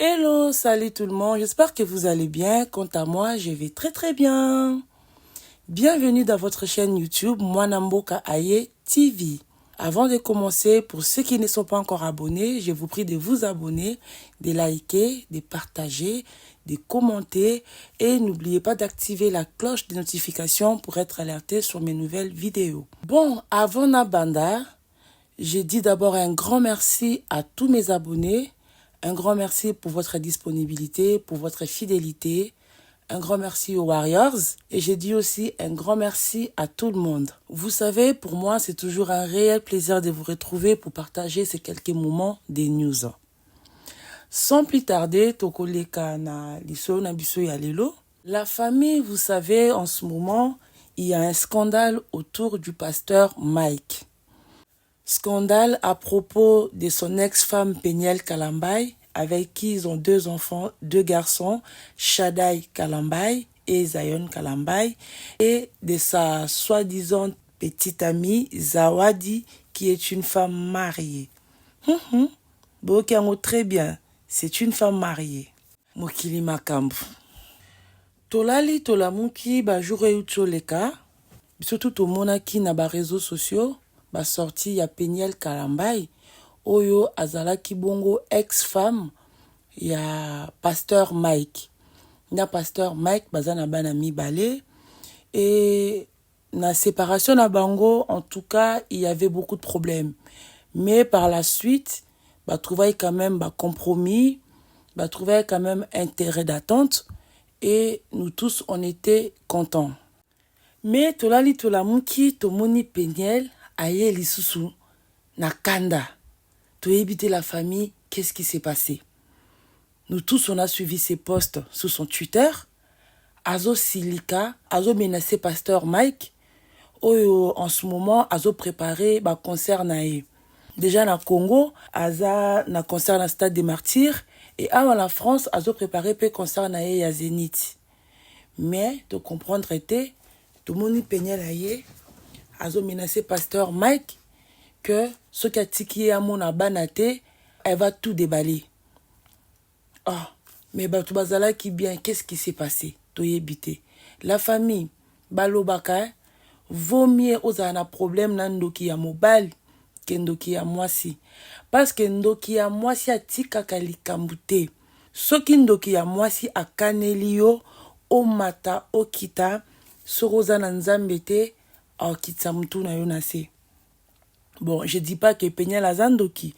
Hello, salut tout le monde, j'espère que vous allez bien. Quant à moi, je vais très bien. Bienvenue dans votre chaîne YouTube Mwanamboka Aye TV. Avant de commencer, pour ceux qui ne sont pas encore abonnés, je vous prie de vous abonner, de liker, de partager, de commenter et n'oubliez pas d'activer la cloche de notification pour être alerté sur mes nouvelles vidéos. Bon, avant Nabanda, je dis d'abord un grand merci à tous mes abonnés. Un grand merci pour votre disponibilité, pour votre fidélité. Un grand merci aux Warriors. Et je dis aussi un grand merci à tout le monde. Vous savez, pour moi, c'est toujours un réel plaisir de vous retrouver pour partager ces quelques moments des news. Sans plus tarder, tokoleka na liso na biso ya lelo. La famille, vous savez, en ce moment, il y a un scandale autour du pasteur Mike. Scandale à propos de son ex-femme Peniel Kalambay, avec qui ils ont deux enfants, deux garçons, Shaddai Kalambay et Zion Kalambay, et de sa soi-disant petite amie Zawadi, qui est une femme mariée. Bokango très bien, c'est une femme mariée. Mokili makambu. Tolali tolamuki bajure utoleka, surtout tomonaki na ba réseaux sociaux. Ba sorti ya Peniel Kalambay oyo azalaki bongo ex-femme ya pasteur Mike. Na pasteur Mike baza na bana mibale et na séparation na bango, en tout cas, il y avait beaucoup de problèmes. Mais par la suite, ba trouvaille quand même ba compromis, ba trouvaille quand même intérêt d'attente et nous tous on était contents. Mais tolali tolamuki tomoni Peniel aye lisusu na kanda. To éviter la famille, qu'est-ce qui s'est passé? Nous tous, on a suivi ses posts sur son Twitter. Azo Silika, Azo menacé pasteur Mike. Oyo, en ce moment, Azo préparé ba concert nae. Déjà na Congo, Aza na concert na Stade des Martyrs. Et avant la France, Azo préparé pe concert nae ya Zénith. Mais, de comprendre était, tout le monde peignait aye. Azo menacé pasteur Mike que ce qui a tiqué à mon abanate, elle va tout déballer. Ah, mais Batou Bazala qui bien, qu'est-ce qui s'est passé? Toyébité. La famille, Balobaka, vaut mieux aux un problème nandoki ya mobile que ndoki ya mwasi. Parce que ndoki ya mwasi a tika kalikambute. Ce qui ndoki ya mwasi a kanelio, o mata, o kita, soroza nanzambete, au kitsamutu na yonase. Bon, je dis pas que Peniel Azandoki.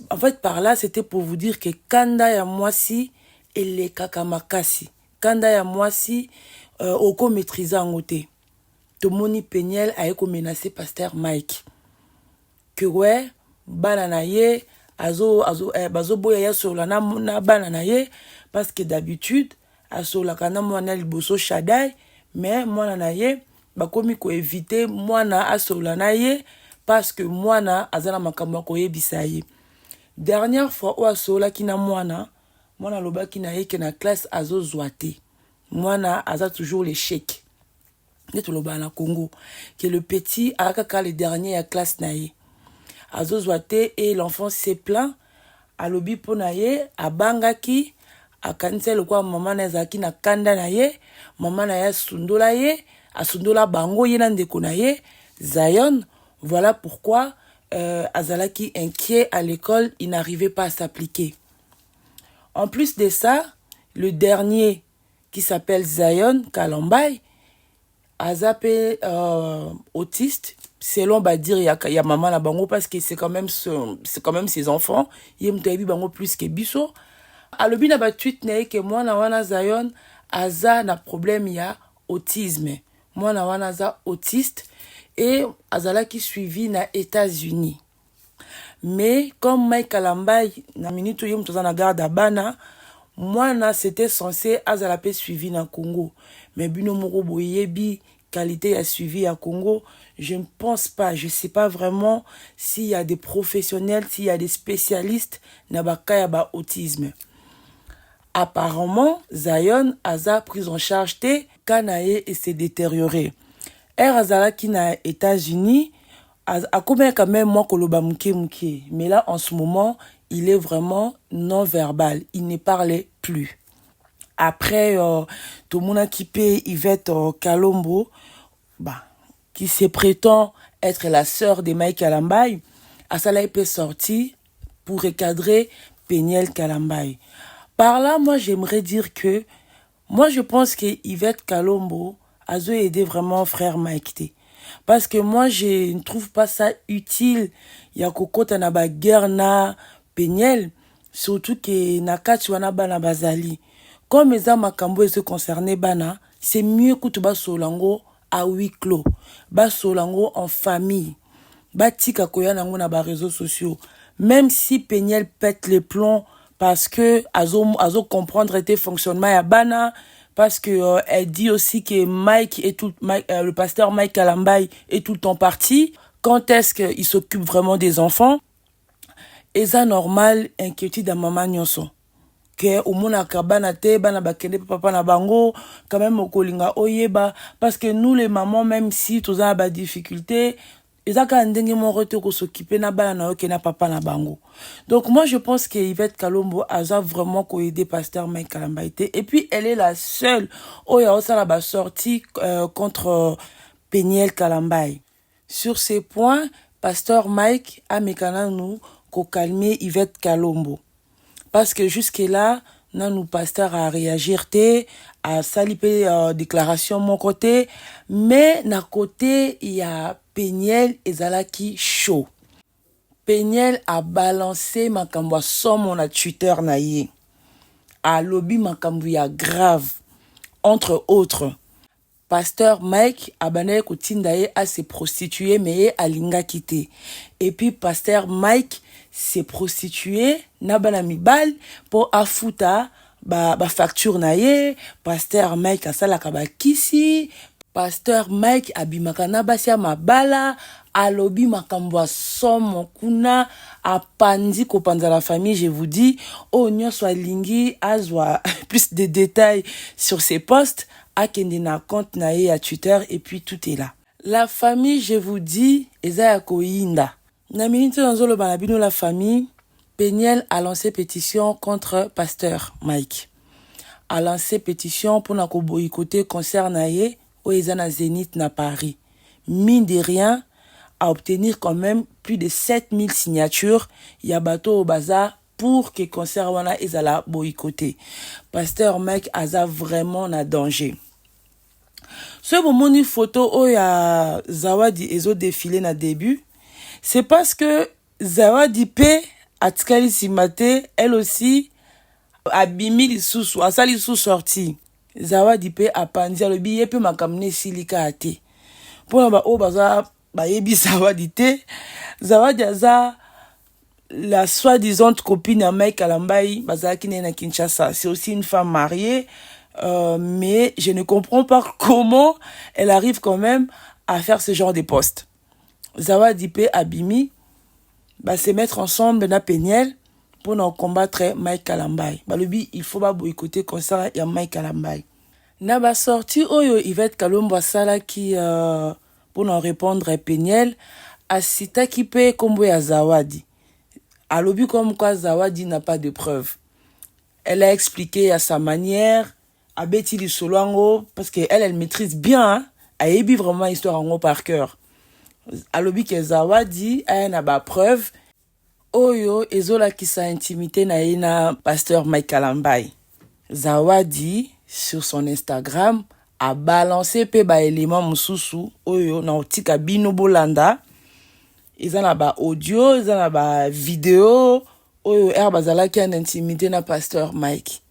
En fait, par là, c'était pour vous dire que Kanda ya mwasi et les kakamakasi. Kanda ya mwasi, oko maîtrisa en côté. Tomoni Peniel a eko menacé pasteur Mike. Que ouais, bananaye, bazo boya ya sur la na bananaye, parce que d'habitude, aso la kana mwana liboso Shaddai, mais mwana naye, bakomi ko éviter mwana aso la naye, parce que mwana azana makambo ko yebisa ye. Dernière fois où asola kina mwana loba kina ye na classe azo zoate. Mwana aza toujours l'échec. Net loba na Congo que le petit a kaka le dernier à classe naye. Azo zoate et l'enfant s'est plaint alobi pona ye abangaki akanise le kwa maman na zaki na kanda na ye, maman na ya sundola ye, asundola bango ye na ndeko na ye, Zion. Voilà pourquoi Azalaki inquiet à l'école, il n'arrivait pas à s'appliquer. En plus de ça, le dernier qui s'appelle Zion Kalambay, Azapé autiste, selon dire il y a maman la bango parce que c'est quand même ses enfants, il me bango plus que biso. Alobi na ba tweet na que moi na wana Zion aza na problème ya autisme. Moi na wana za autiste. Et Azala qui suivi na États-Unis. Mais comme Mike Kalambay na minute yom toza na garde abana, moi na c'était censé Azala pe suivi na Congo. Mais bino moko boyebi qualité a suivi à Congo, je ne pense pas, je sais pas vraiment s'il y a des professionnels, s'il y a des spécialistes na bakaya ba autisme. Apparemment, Zion Aza pris en charge te kanaye et s'est détérioré. Azala qui na États-Unis a combien quand même moi koloba muke. Mais là en ce moment il est vraiment non-verbal. Il ne parlait plus. Après, tout le monde a kippé Yvette Kalombo, bah, qui se prétend être la sœur de Mike Kalambay. Asala est sorti pour recadrer Péniel Kalambay. Par là, moi, j'aimerais dire que moi, je pense que Yvette Kalombo a aidé vraiment frère Mike. Parce que moi, je ne trouve pas ça utile. Il y a Kokota na ba guerre na Péniel, surtout que Nakati wana bana bazali. Comme les makambo se concerné bana, c'est mieux que tu bas solango à huis clos. Bas solango en famille. Bas tika koya nango na ba réseaux sociaux. Même si Péniel pète les plombs parce que azo comprendre était fonctionnement ya bana, parce que elle dit aussi que le pasteur Mike Kalambay est tout le temps parti. Quand est-ce qu'il s'occupe vraiment des enfants? Et ça normal inquiétude à maman nyonso. Que au mona kabana te bana bakende papa na bango quand même okolinga oyeba, parce que nous les mamans, même si tous a ba difficulté, ezaka ndenge moko te ko s'occuper na bana na oke na papa na bango. Donc moi je pense que Yvette Kalombo a vraiment ko aider pasteur Mike Kalambay. Et puis elle est la seule oya osala ba sortie contre Péniel Kalambay. Sur ces points, pasteur Mike a mekana nous ko calmer Yvette Kalombo. Parce que jusque-là, nous pasteur à réagir, à saliper déclaration mon côté, mais na côté, il y a Péniel et Zalaki chaud. Péniel a balancé makambo somme mon Twitter na ye. A lobby makambo ya grave, entre autres. Pasteur Mike abane kotindaye a se prostituer mais a linga quitté. Et puis pasteur Mike s'est prostitué na bana mibal pour afuta ba facture na ye. Pasteur Mike asala ka ba kisi. Pasteur Mike abimaka na basia mabala alobi makambo somo kuna apandi kopanza la famille. Je vous dis onyo soit lingi azwa plus de détails sur ses posts akende na compte na ye à Twitter, et puis tout est là. La famille, je vous dis, eza ya koyinda. Na minute nzolo banabino la famille, Péniel a lancé pétition contre pasteur Mike. A lancé pétition pour na ko boycotter concert na ye au eza na Zénith na Paris. Mine de rien, à obtenir quand même plus de 7000 signatures. Ya bato au bazar pour que concert wana ezala boycotter. Pasteur Mike aza vraiment na danger. Ce moment une photo où il y a Zawadi ezo défilé na début, c'est parce que Zawadi P atikali simate, elle aussi abimi lisusu, asali sous sorti. Zawadi P apandi alobi ye pe makamne silika ate. Pour ba o baza ba yebi Zawadi te, Zawadi aza la soi-disant copine à Mike Kalambay, bazaki na Kinshasa. C'est aussi une femme mariée. Mais je ne comprends pas comment elle arrive quand même à faire ce genre de poste. Zawadi P Abimi va se mettre ensemble na Péniel pour nous combattre Mike Kalambay. Balobi, il faut pas boycotter comme ça y a Mike Kalambay. Na ba sorti oyo Yvette Kalombo sala qui pour nous répondre Péniel a cita qui pe kombo ya Zawadi. Alobi comme quoi Zawadi n'a pas de preuves. Elle a expliqué à sa manière à Betty du Solango, parce qu'elle maîtrise bien, hein, elle ébi vraiment l'histoire en par cœur. Alobi que Zawadi a une preuve, oyo ezola qui sa intimité na pasteur Mike Kalambay. Zawadi sur son Instagram a balancé pe ba élément mususu oyo na otika bino bolanda. Ils en a ba audio, ils en a ba vidéo oyo bazala qui a une intimité na pasteur Mike.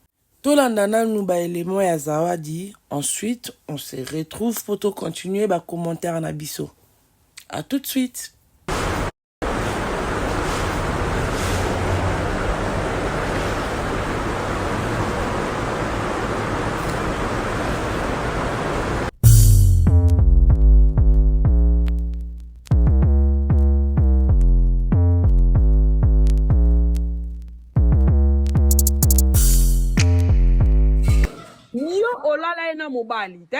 Tolandana nous ba élément ya Zawadi. Ensuite, on se retrouve pour tout continuer ba commentaire na biso. À tout de suite. Olala ena mobali te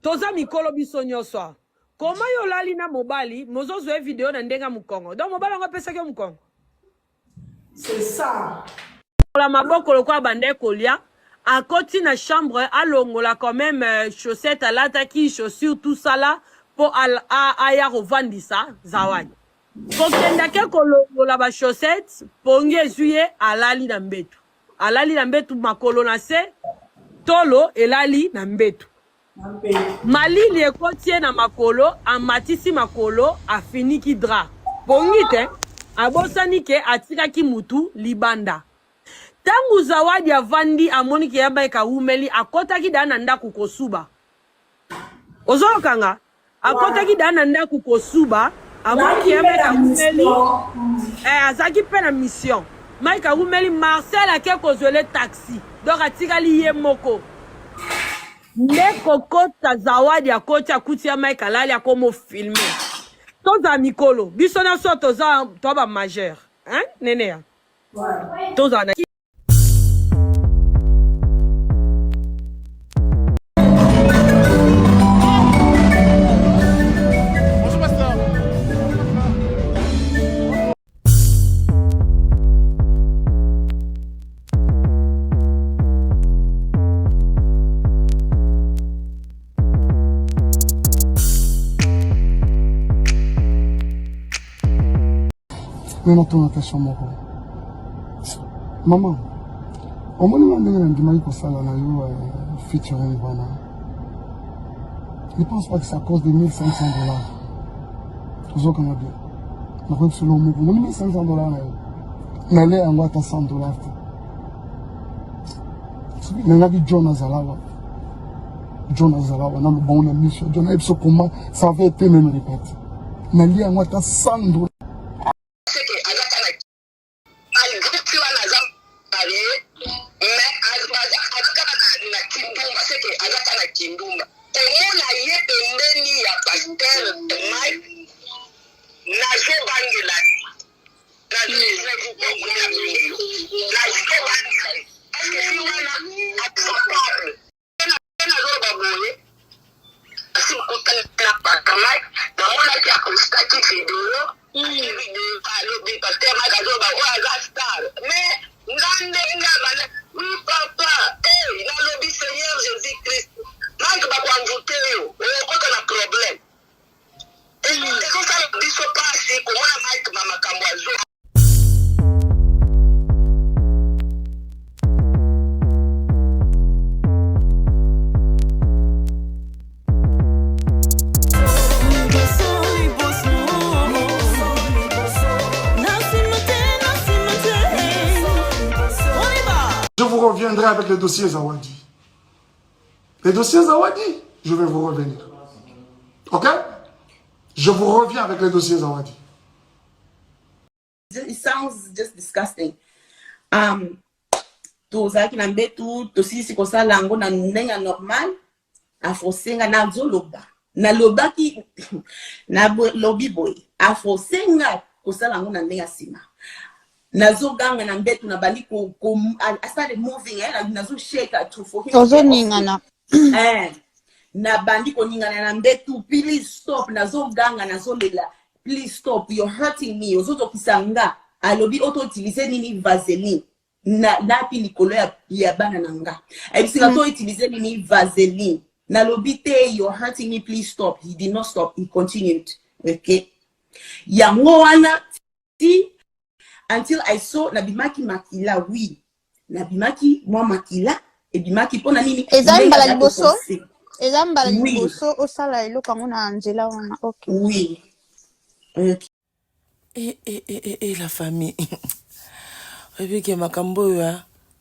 toza mikolo biso nyonso koma yo lali na mobali mozozo e video na ndenga mukongo donc mobali ngo pesa ke mukongo C'est ça. La maboko le kwa bande kolia. À côté na chambre, à longola quand même chaussettes à l'attaque, chaussures, tout ça là, pour aya revendre ça, zawadi. Faut que kolongola ba chaussettes, pongi esuye alali na mbetu. Alali na mbetu makolo na se, tolo elali na mbetu. Malili ekotie na makolo, amatisi makolo, afiniki dra. Pongi te, abosani ke atikaki mutu libanda. Tangu zawadi avandi amoni ke yaba eka umeli akotaki dana ndaku kosuba. Ozolo kanga akotaki dana ndaku kosuba amoni ke yaba eka umeli azaki pe na mission. Maika umeli Marcel ake kozwele taxi. Donc atikali ye moko. Neko kota zawadi akoti akuti ya Maika lali akomo filmer. Toza mikolo, biso na so toza toba majeur. Hein, nene? Ouais. Toza na Nena tuna kesho moko. Mama, omoni mandenge na ndima iko sala na yo featuring bana. Je pense pas que c'est à cause de $1,500. Toujours comme bien. Na kwa solo moko, moni $1,500 na yo. Na le yango ata $100. Nanga ki John Azalawa. John Azalawa na bon na mission. John Epso comment ça va être même répété. Na le yango ata $100. Kindumba omona ye pembeni ya pasteur Mike nazo bangela na lezevu kwa kuna mimi nazo bangela parce que si wana atropable na zo baboye asi kutana pa Mike na mona ki akostaki video video alo bi pasteur Mike azo ba wa star mais ngande ngabana papa na lobi Seigneur Jésus-Christ Mike va convoquer yo, on a problème. Et c'est ça le biso passe comment Mike mama kamwazo. Je vous reviendrai avec le dossier Zawadi. Les dossiers Zawadi, je vais vous revenir. Ok? Je vous reviens avec les dossiers Zawadi. It sounds just disgusting. Tozaki na mbetu, tosisi kosala yango na ndenge normal, afosenga na zoloba. Na lobaki na lobi boy. Afosenga kosala yango na ndenge sima. Nazo ganga na mbetu na bali ko I started moving nazo shake to for him. Ozo ningana. Na bandi ko ningana na mbetu, please stop. Nazo ganga nazo lela. Please stop, you're hurting me. Ozo to kisanga alobi auto utiliser nini vaseline na pi likolo ya bana nanga. Ebisika to utiliser nini vaseline. Na lobi te, you're hurting me, please stop. He did not stop, he continued. Okay. Yango wana ti until I saw nabimaki makila, oui. Nabimaki mwa makila, ebimaki pona nini? Ezambala liboso? Ezambala liboso osala ilo kango na Angela wana. Okay. Oui. Okay. Et la famille. Et puis que Makambo,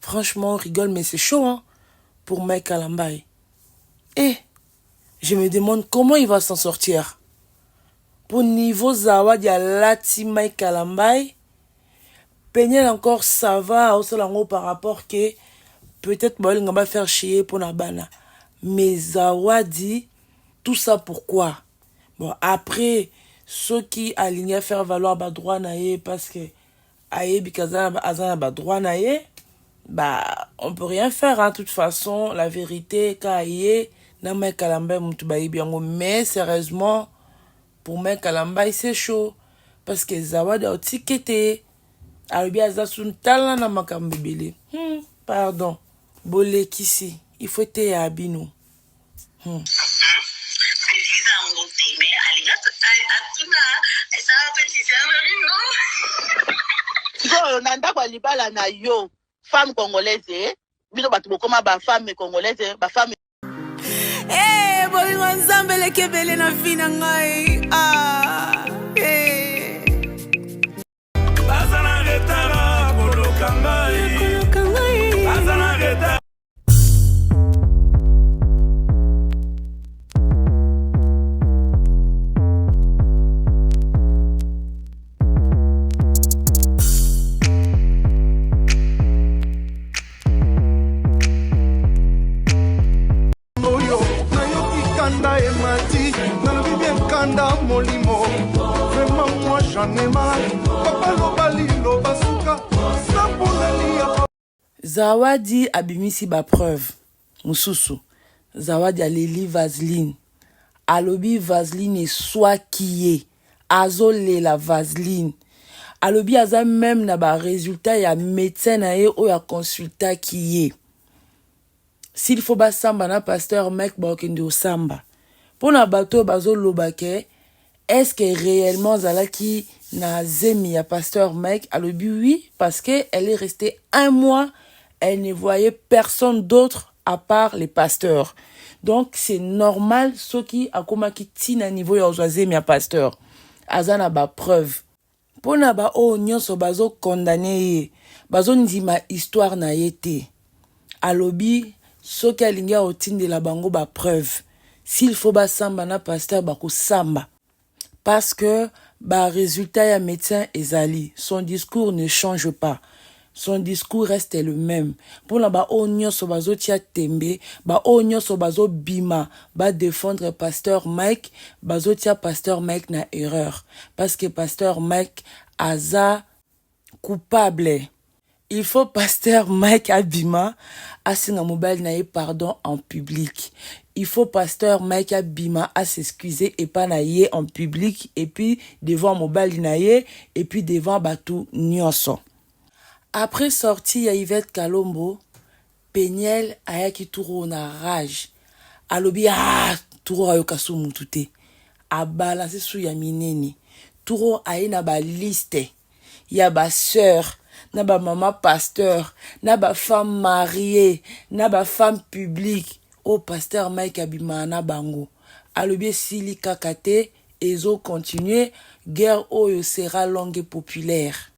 franchement, on rigole, mais c'est chaud, hein, pour Mike Kalambai. Et je me demande comment il va s'en sortir. Pour niveau Zawadi à Lati Mike Kalambai, Peignel encore ça va au sol par rapport que peut-être bon, on va faire chier pour Nabana. Mais Zawadi, tout ça pourquoi? Bon, après, ceux qui alignent à faire valoir ba droit naïe parce que aïe bikaza azana ba droit naïe, bah on peut rien faire, hein. De toute façon, la vérité kaïe na Mike Kalambai mutubaï biango, mais sérieusement pour Mike Kalambai c'est chaud parce que Zawadi a tiqueté. alobi aza suntala na makambo ebele. Pardon bolekisi il faut te ya abino. Nanda kwa libala na yo femme congolaise bino batu bokoma ba femme congolaise ba femme bolingo nzambe lekebele na vi na ngai bazana retara koloka ngai bazana retara. Zawadi abimisi ba preuve mususu. Zawadi aleli Vaseline. Alobi Vaseline eswaki azole la Vaseline. Alobi aza même na ba résultat ya médecin na ye oyo a consulta ki. S'il faut ba samba na pasteur Mike Bakende osamba. Pona bato bazo lobake, est-ce que réellement zalaki na zemi ya pasteur Mike? Alobi oui, parce que elle est restée 1 mois, elle ne voyait personne d'autre à part les pasteurs. Donc c'est normal ce qui a komaki tina niveau ya zemi ya pasteur. Azana ba preuve. Pona ba o nyonso bazo condamné, bazo ndima histoire na yete. Alobi soki alingi otindela bango ba preuve. S'il faut ba samba na pasteur bako samba. Parce que ba résultat ya médecin ezali, son discours ne change pas. Son discours reste le même. Pour la ba onyo so bazo tia tembe, ba onyo so bazo bima, ba défendre pasteur Mike, bazo tia pasteur Mike na erreur. Parce que pasteur Mike aza coupable. Il faut pasteur Mike Abima asinga mobile na ye pardon en public. Il faut pasteur Mike Abima à s'excuser et pas na ye en public et puis devant mobile na ye et puis devant batu nyonso. Après sortie ya Yvette Kalombo, Peniel ayaki turo na rage. Alobi turo ayoka su mutute. Abalase su ya minene. Turo aye na ba liste. Ya ba sœur. Na ba maman pasteur, na ba femme mariée, na ba femme publique. O pasteur Mike Abima na bango. Alobi sili kakate, ezo continuer, guerre oyo sera longue et populaire.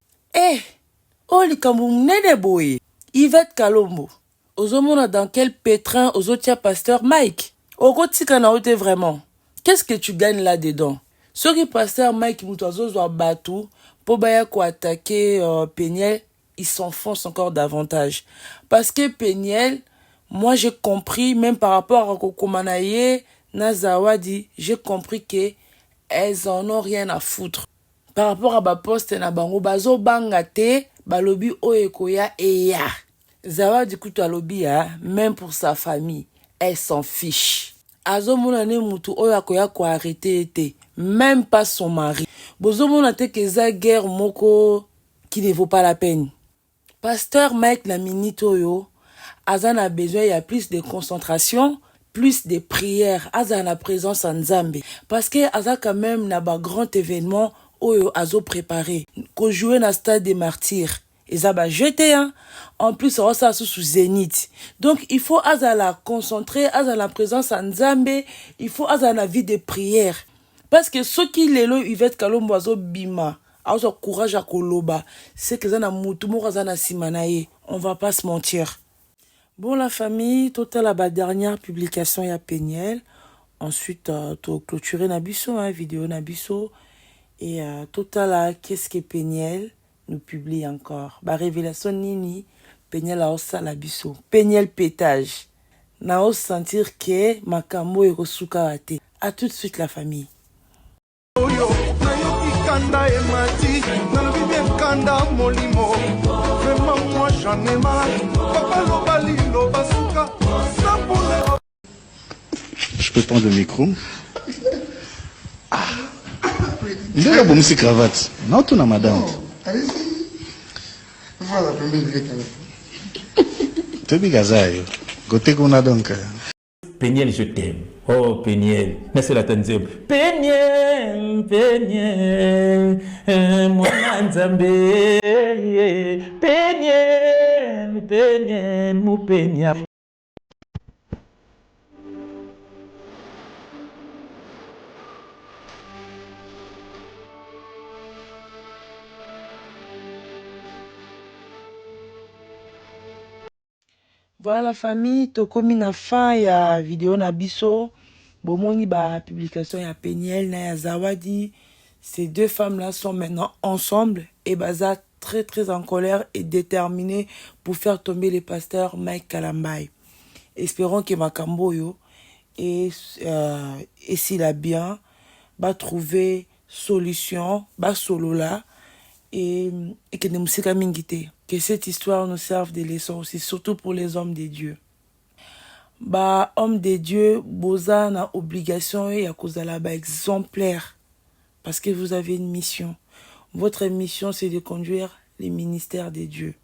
Oh likambo mnene boye. Yvette Kalombo. Ozomona dans quel pétrin ozotia pasteur Mike? Okotika na ote vraiment. Qu'est-ce que tu gagnes là-dedans? Soki pasteur Mike mutozo zwa batu, po baya ko attaquer Peniel, il s'enfonce encore davantage. Parce que Peniel, moi j'ai compris, même par rapport à Kokomanaye, na Zawadi, j'ai compris que elles en ont rien à foutre. Par rapport à ba poste na bango, bazo bangate, balobi oekoya eya. Zawadi kutu alobi même pour sa famille, elle s'en fiche. Azo monane mutu oyakoya ko arrêter ete, même pas son mari. Bozo monate que za guerre moko qui ne vaut pas la peine. Pasteur Mike na minute oyo, Azan a besoin, il y a plus de concentration, plus de prières, Azan a présence en Nzambe. Parce que Azan quand même n'a pas grand événement oyo Azo préparé. Ko jouer na stade des martyrs. Et ça va jeter, En plus, on ça sous Zénith. Donc, il faut Azan la concentrer, Azan la présence en Nzambe, il faut Azan la vie de prière. Parce que ceux qui l'élo, ils vont être Kalombo Azo bima. Azo courage à Koloba. C'est que Zana Moutumo Zana Simanaye. On va pas se mentir. Bon, la famille, total la dernière publication ya Peniel. Ensuite, tu clôturé Nabiso, vidéo Nabiso. Et total, qu'est-ce que Peniel nous publie encore? Bah, révélation Nini, Peniel a osa Nabiso. Peniel pétage. Na os sentir que Makambo et Rosuka ate. À tout de suite, la famille. Je peux prendre le micro. Il y a une cravate. Non, tout na madame. Voilà, pembeni kanga. Tobi gazayo. Gote kuna donc. Péniel, je t'aime. Oh, Péniel. Merci la tanzème. Péniel, Péniel. Mon Nzambe. Péniel, Péniel, mon Péniel. Voilà la famille, tokomi na fin ya vidéo na biso. Bomoni ba publication ya Péniel na ya Zawadi. Ces deux femmes-là sont maintenant ensemble et Baza très très en colère et déterminée pour faire tomber le pasteur Mike Kalambay. Espérons que Makambo yo et s'il a bien, va trouver solution, va solo là et que nous musika mingite. Que cette histoire nous serve de leçon aussi, surtout pour les hommes de Dieu. Bah, hommes de Dieu, boza na obligation et à cause de la exemplaire. Parce que vous avez une mission. Votre mission, c'est de conduire les ministères de Dieu.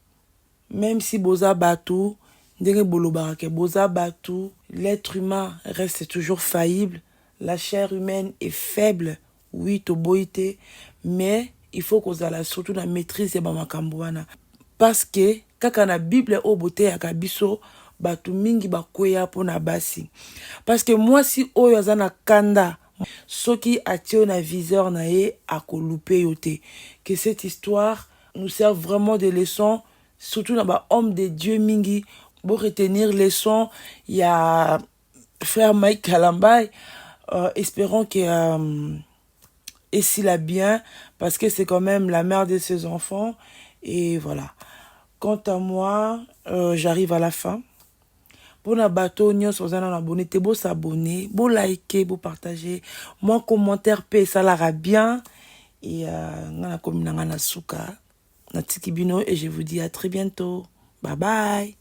Même si boza batou, boza batou, l'être humain reste toujours faillible. La chair humaine est faible. Oui, toboïté. Mais il faut qu'on ait surtout la maîtrise de Bamakamboana. Parce que, quand la Bible au beauté ya kabiso, batu mingi bakoya pona basi. Parce que moi, si oyo azana kanda, soki atio na viseur na ye akolupe yote. Que cette histoire nous serve vraiment de leçons, surtout dans ba homme de Dieu mingi, pour retenir leçons. Il y a frère Mike Kalambay, espérons que et s'il a bien, parce que c'est quand même la mère de ses enfants. Et voilà. Quant à moi, j'arrive à la fin. Pour na bateau, nous sommes abonnés. T'es beau s'abonner, beau liker, beau partager. Mon commentaire paie, ça l'ira bien. Et na komina na suka, na tikibino. Et je vous dis à très bientôt. Bye bye.